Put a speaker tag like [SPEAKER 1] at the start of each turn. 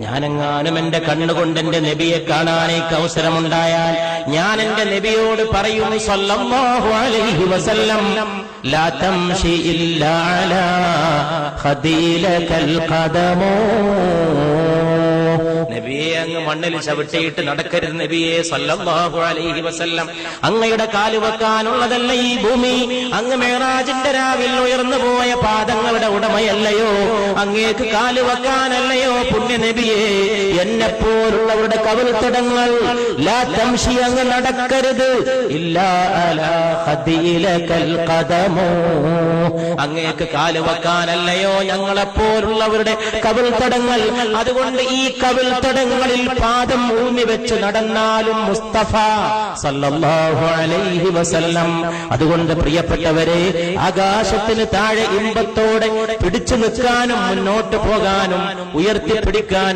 [SPEAKER 1] ഞാനെങ്ങാനും എന്റെ കണ്ണുകൊണ്ട് എന്റെ നബിയെ കാണാനേക്ക് അവസരമുണ്ടായാൽ ഞാൻ എന്റെ നബിയോട് പറയും സല്ലല്ലാഹു അലൈഹി വസല്ലം, ലാ തംശി ഇല്ലാ അലാ ഖദീലകൽ ഖദമോ. നബിയെ, അങ്ങ് മണ്ണിൽ ചവിട്ടിയിട്ട് നടക്കരുത് നബിയെ സല്ലല്ലാഹു അലൈഹി വസല്ലം. അങ്ങയുടെ കാല് വെക്കാനുള്ളതല്ല ഈ ഭൂമി. അങ്ങ് മേറാജിന്റെ രാവിൽ ഉയർന്നു പോയ പാദങ്ങളുടെ ഉടമയല്ലയോ? അങ്ങേക്ക് കാല് വെക്കാനല്ലയോ പുണ്യ നബിയെ? എന്നെപ്പോലുള്ളവരുടെ കവിൾത്തടങ്ങൾ ലാ തംശി, അങ്ങ് നടക്കരുത്, ഇല്ലാ അലാ ഖദീലകൽ ഖദമോ. അങ്ങേക്ക് കാല് വെക്കാനല്ലയോ ഞങ്ങളെപ്പോലുള്ളവരുടെ കവിൾത്തടങ്ങൾ? അതുകൊണ്ട് ഈ കവിൾത്തടങ്ങളിൽ പാദം ഊന്നി വെച്ച് നടന്നാലും മുസ്തഫ സല്ലല്ലാഹു അലൈഹി വസല്ലം. അതുകൊണ്ട് പ്രിയപ്പെട്ടവരെ, ആകാശത്തിന് താഴെ ഇമ്പത്തോടെ പിടിച്ചു നിൽക്കാനും മുന്നോട്ട് പോകാനും ഉയർത്തിപ്പിടിക്കാനും